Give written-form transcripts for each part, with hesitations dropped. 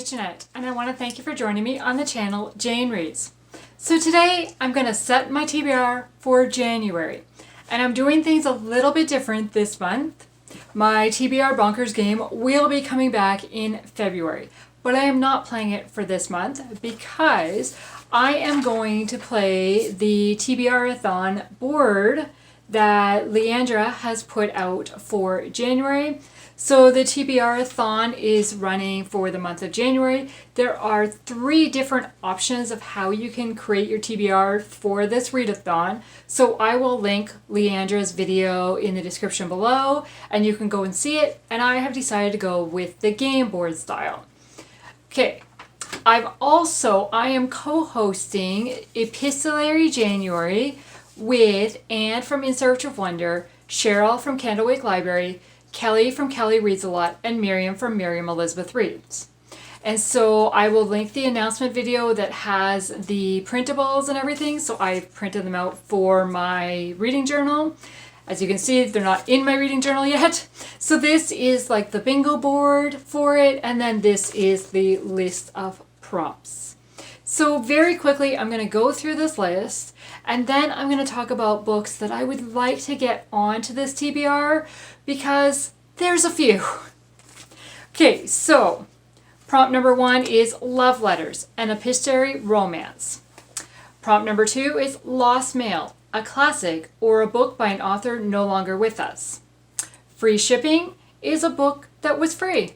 Jeanette, and I want to thank you for joining me on the channel Jane Reads. So today I'm going to set my TBR for January, and I'm doing things a little bit different this month. My TBR Bonkers game will be coming back in February, but I am not playing it for this month because I am going to play the TBRathon board that Leandra has put out for January. So the TBRathon is running for the month of January. There are 3 different options of how you can create your TBR for this readathon. So I will link Leandra's video in the description below and you can go and see it. And I have decided to go with the game board style. Okay, I am co-hosting Epistolary January with Anne from In Search of Wonder, Cheryl from Candlewick Library, Kelly from Kelly Reads a Lot, and Miriam from Miriam Elizabeth Reads. And so I will link the announcement video that has the printables and everything. So I've printed them out for my reading journal. As you can see, they're not in my reading journal yet. So this is like the bingo board for it. And then this is the list of prompts. So very quickly, I'm going to go through this list. And then I'm going to talk about books that I would like to get onto this TBR because there's a few. Okay, so prompt number 1 is Love Letters, an epistolary romance. Prompt number 2 is Lost Mail, a classic or a book by an author no longer with us. Free shipping is a book that was free.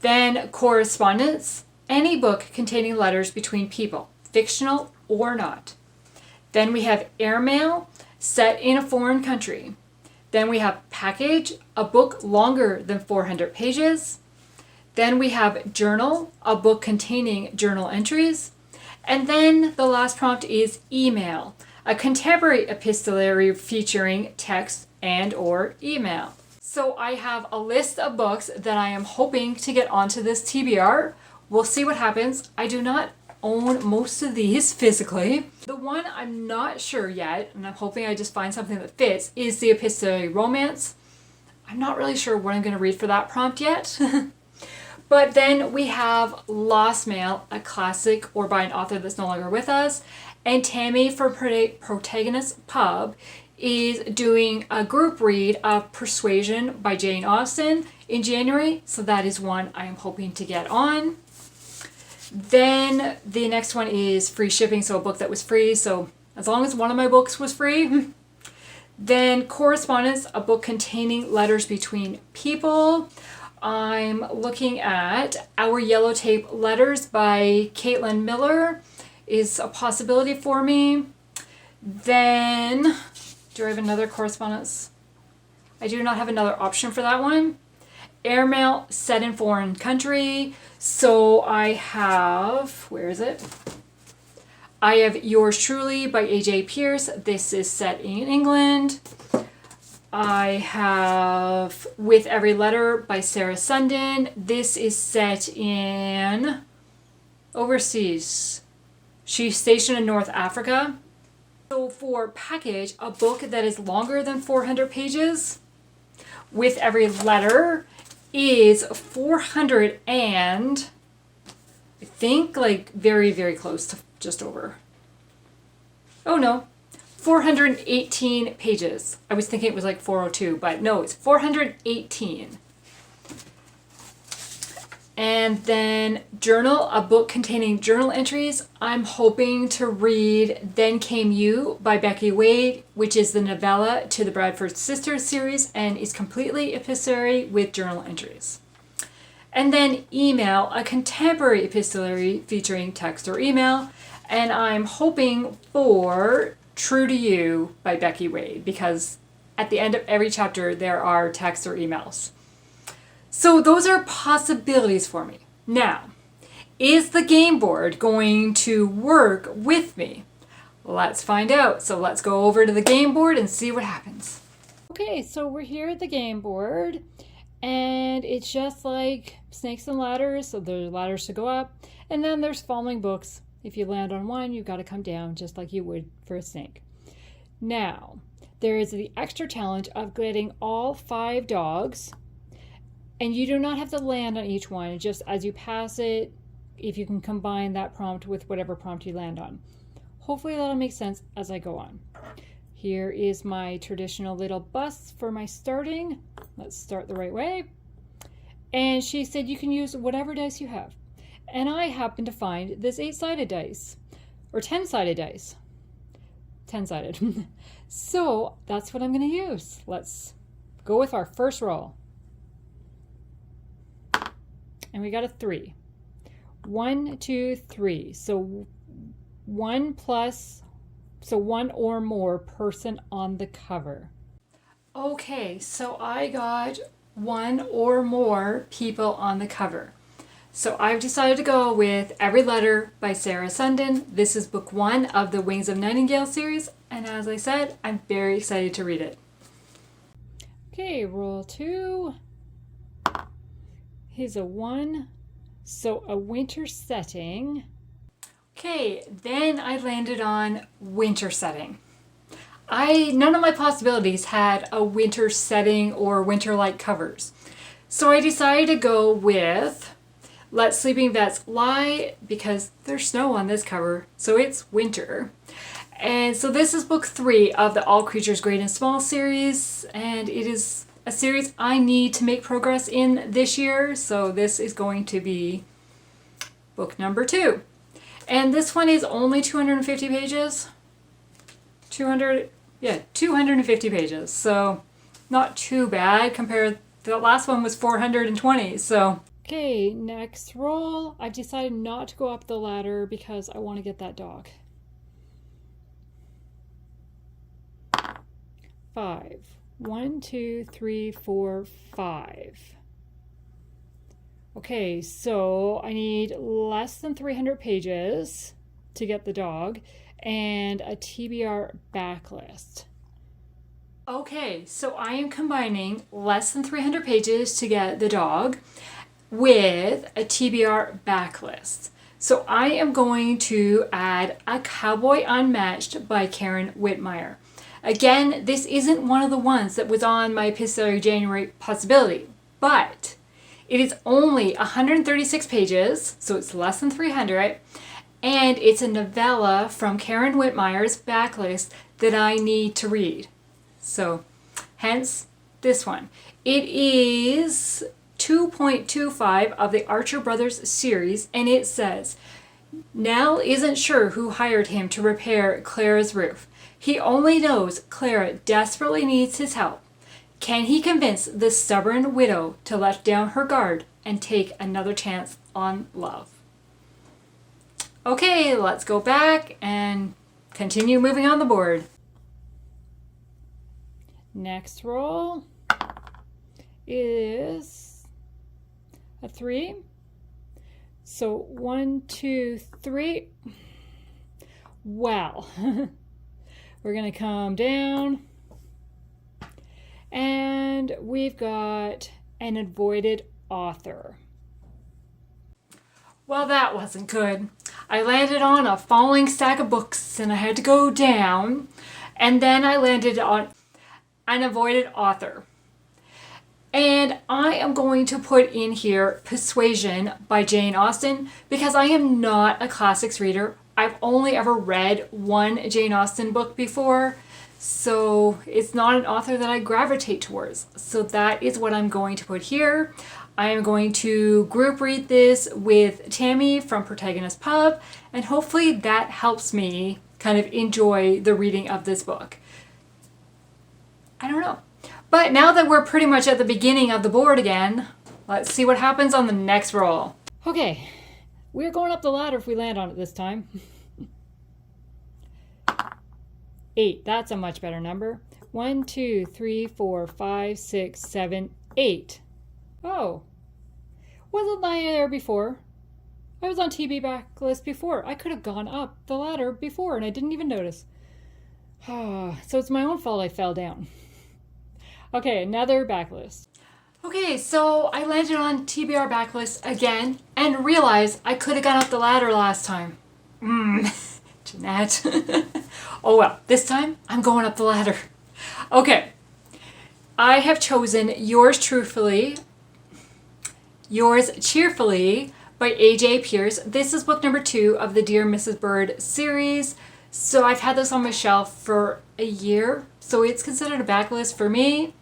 Then correspondence, any book containing letters between people, fictional or not. Then we have airmail, set in a foreign country. Then we have package, a book longer than 400 pages. Then we have journal, a book containing journal entries. And then the last prompt is email, a contemporary epistolary featuring text and or email. So I have a list of books that I am hoping to get onto this TBR. We'll see what happens. I do not own most of these physically. The one I'm not sure yet, and I'm hoping I just find something that fits, is the epistolary romance. I'm not really sure what I'm going to read for that prompt yet. But then we have Lost Mail, a classic or by an author that's no longer with us. And Tammy from Protagonist Pub is doing a group read of Persuasion by Jane Austen in January. So that is one I am hoping to get on. Then the next one is free shipping, so a book that was free. So as long as one of my books was free. Then correspondence, a book containing letters between people. I'm looking at Our Yellow Tape Letters by Caitlyn Miller is a possibility for me. Then, do I have another correspondence? I do not have another option for that one. Airmail, set in foreign country. So I have, where is it? I have Yours Truly by A.J. Pearce. This is set in England. I have With Every Letter by Sarah Sundin. This is set in overseas. She's stationed in North Africa. So for package, a book that is longer than 400 pages, With Every Letter is 400 and I think like very, very close to just over. Oh no, 418 pages. I was thinking it was like 402, but no, it's 418. And then journal, a book containing journal entries. I'm hoping to read Then Came You by Becky Wade, which is the novella to the Bradford Sisters series and is completely epistolary with journal entries. And then email, a contemporary epistolary featuring text or email. And I'm hoping for True to You by Becky Wade because at the end of every chapter there are texts or emails. So those are possibilities for me. Now, is the game board going to work with me? Let's find out. So let's go over to the game board and see what happens. Okay, so we're here at the game board and it's just like snakes and ladders. So there's ladders to go up and then there's falling books. If you land on one, you've got to come down just like you would for a snake. Now, there is the extra challenge of getting all 5 dogs And you do not have to land on each one. Just as you pass it, if you can combine that prompt with whatever prompt you land on. Hopefully that'll make sense as I go on. Here is my traditional little bus for my starting. Let's start the right way. And she said you can use whatever dice you have. And I happen to find this 8-sided dice, or 10-sided dice. 10-sided. So that's what I'm going to use. Let's go with our first roll. And we got a 3. 1, 2, 3. So one or more person on the cover. Okay, so I got 1 or more people on the cover. So I've decided to go with Every Letter by Sarah Sundin. This is book 1 of the Wings of Nightingale series, and as I said, I'm very excited to read it. Okay, roll 2. Here's a 1. So a winter setting. Okay, then I landed on winter setting. None of my possibilities had a winter setting or winter-like covers. So I decided to go with Let Sleeping Vets Lie because there's snow on this cover, so it's winter. And so this is book 3 of the All Creatures Great and Small series, and it is a series I need to make progress in this year, so this is going to be book number 2. And this one is only 250 pages. 250 pages. So not too bad compared to the last one was 420. So okay, next roll. I've decided not to go up the ladder because I want to get that dog. 5. 1, 2, 3, 4, 5. Okay, so I need less than 300 pages to get the dog and a TBR backlist. Okay, so I am combining less than 300 pages to get the dog with a TBR backlist. So I am going to add a Cowboy Unmatched by Karen Witemeyer. Again, this isn't one of the ones that was on my Epistolary January possibility, but it is only 136 pages, so it's less than 300, and it's a novella from Karen Witmeyer's backlist that I need to read. So, hence this one. It is 2.25 of the Archer Brothers series, and it says, Nell isn't sure who hired him to repair Clara's roof. He only knows Clara desperately needs his help. Can he convince the stubborn widow to let down her guard and take another chance on love? Okay, let's go back and continue moving on the board. Next roll is a 3. So 1, 2, 3. Well, we're going to come down. And we've got an avoided author. Well, that wasn't good. I landed on a falling stack of books and I had to go down. And then I landed on an avoided author. And I am going to put in here Persuasion by Jane Austen because I am not a classics reader. I've only ever read one Jane Austen book before. So it's not an author that I gravitate towards. So that is what I'm going to put here. I am going to group read this with Tammy from Protagonist Pub, and hopefully that helps me kind of enjoy the reading of this book. I don't know. But now that we're pretty much at the beginning of the board again, let's see what happens on the next roll. Okay, we're going up the ladder if we land on it this time. 8, that's a much better number. 1, 2, 3, 4, 5, 6, 7, 8. Oh, wasn't I there before? I was on TB backlist before. I could have gone up the ladder before and I didn't even notice. So it's my own fault I fell down. Okay, another backlist. Okay, so I landed on TBR backlist again and realized I could have gone up the ladder last time. Jeanette. Oh well, this time I'm going up the ladder. Okay, I have chosen Yours Truthfully Yours Cheerfully by A.J. Pearce. This is book number 2 of the Dear Mrs. Bird series. So I've had this on my shelf for a year, so it's considered a backlist for me.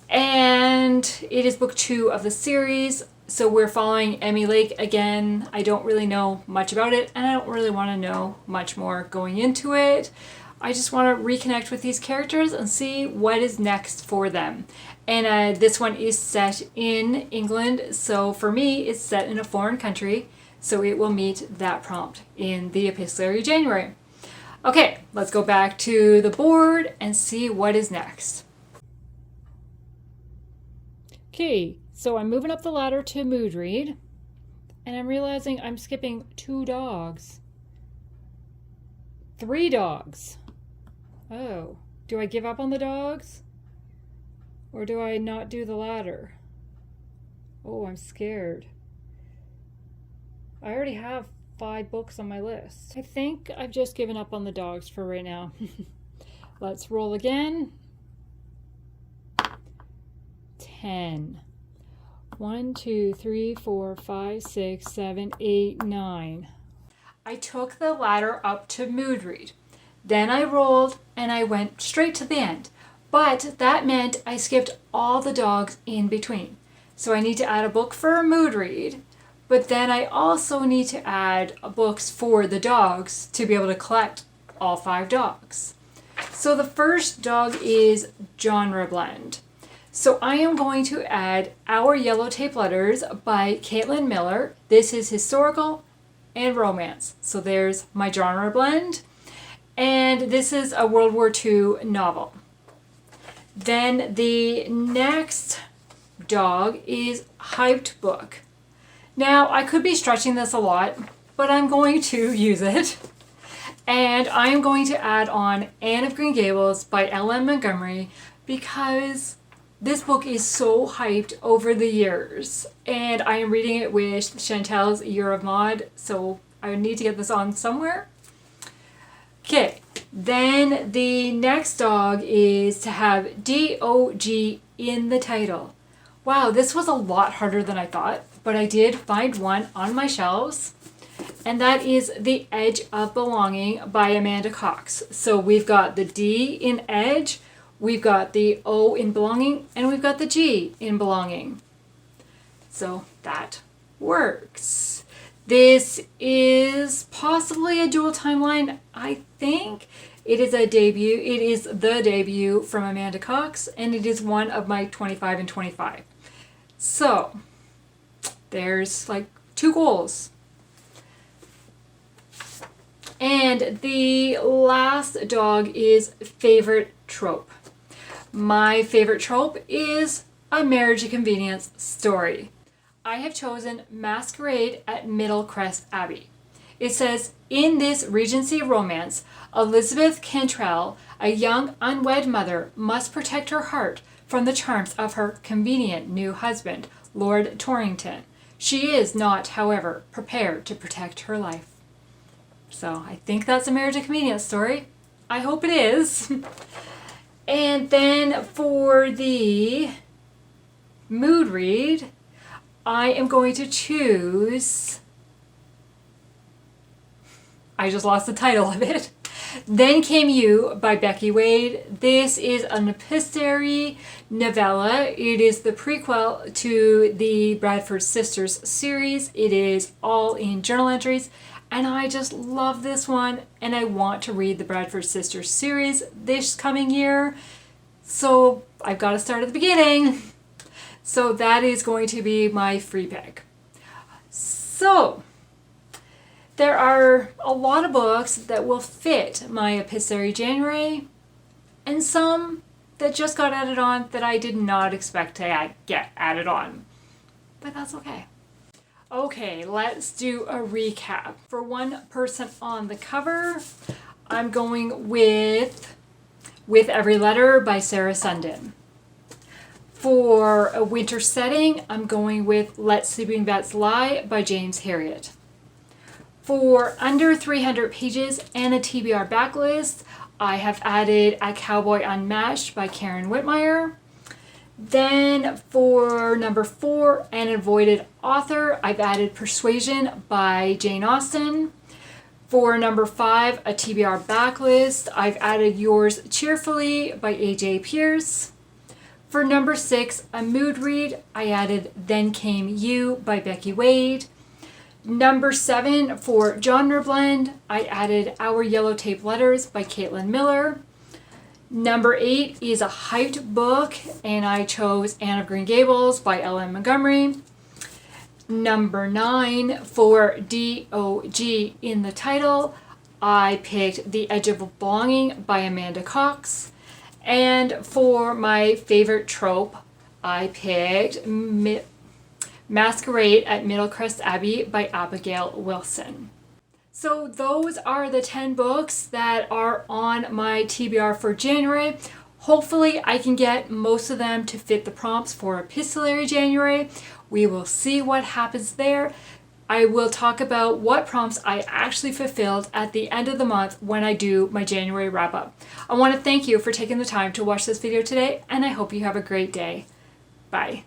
And it is book 2 of the series. So we're following Emmy Lake again. I don't really know much about it, and I don't really want to know much more going into it. I just want to reconnect with these characters and see what is next for them. And this one is set in England, so for me it's set in a foreign country, so it will meet that prompt in the Epistolary January. Okay, let's go back to the board and see what is next. Okay, so I'm moving up the ladder to mood read, and I'm realizing I'm skipping 2 dogs. 3 dogs. Oh, do I give up on the dogs? Or do I not do the ladder? Oh, I'm scared. I already have 5 books on my list. I think I've just given up on the dogs for right now. Let's roll again. 10. 1, 2, 3, 4, 5, 6, 7, 8, 9. I took the ladder up to mood read. Then I rolled and I went straight to the end. But that meant I skipped all the dogs in between. So I need to add a book for a mood read, but then I also need to add books for the dogs to be able to collect all 5 dogs. So the first dog is genre blend. So I am going to add Our Yellow Tape Letters by Caitlyn Miller. This is historical and romance. So there's my genre blend. And this is a World War II novel. Then the next dog is Hyped Book. Now, I could be stretching this a lot, but I'm going to use it. And I am going to add on Anne of Green Gables by L.M. Montgomery because this book is so hyped over the years. And I am reading it with Chantel's Year of Maud, so I need to get this on somewhere. Okay, then the next dog is to have D-O-G in the title. Wow, this was a lot harder than I thought, but I did find one on my shelves, and that is The Edge of Belonging by Amanda Cox. So we've got the D in edge, we've got the O in belonging, and we've got the G in belonging. So that works. This is possibly a dual timeline, I think. It is a debut. It is the debut from Amanda Cox, and it is one of my 25 and 25. So, there's like 2 goals. And the last dog is favorite trope. My favorite trope is a marriage of convenience story. I have chosen Masquerade at Middlecrest Abbey. It says, in this Regency romance, Elizabeth Cantrell, a young unwed mother, must protect her heart from the charms of her convenient new husband, Lord Torrington. She is not, however, prepared to protect her life. So I think that's a marriage of convenience story. I hope it is. And then for the mood read, I am going to choose, I just lost the title of it, Then Came You by Becky Wade. This is an epistolary novella. It is the prequel to the Bradford Sisters series. It is all in journal entries, and I just love this one, and I want to read the Bradford Sisters series this coming year, so I've got to start at the beginning. So that is going to be my free pick. So there are a lot of books that will fit my Epistolary January, and some that just got added on that I did not expect to get added on. But that's okay. Okay, let's do a recap. For one person on the cover, I'm going with Every Letter by Sarah Sundin. For a winter setting, I'm going with Let Sleeping Vets Lie by James Herriot. For under 300 pages and a TBR backlist, I have added A Cowboy Unmatched by Karen Witemeyer. Then for number 4, An Avoided Author, I've added Persuasion by Jane Austen. For number 5, a TBR backlist, I've added Yours Cheerfully by A.J. Pearce. For number 6, a mood read, I added Then Came You by Becky Wade. Number 7, for genre blend, I added Our Yellow Tape Letters by Caitlyn Miller. Number 8 is a hyped book, and I chose Anne of Green Gables by L.M. Montgomery. Number 9, for D.O.G. in the title, I picked The Edge of Belonging by Amanda Cox. And for my favorite trope, I picked Masquerade at Middlecrest Abbey by Abigail Wilson. So those are the 10 books that are on my TBR for January. Hopefully I can get most of them to fit the prompts for Epistolary January. We will see what happens there. I will talk about what prompts I actually fulfilled at the end of the month when I do my January wrap up. I want to thank you for taking the time to watch this video today, and I hope you have a great day. Bye.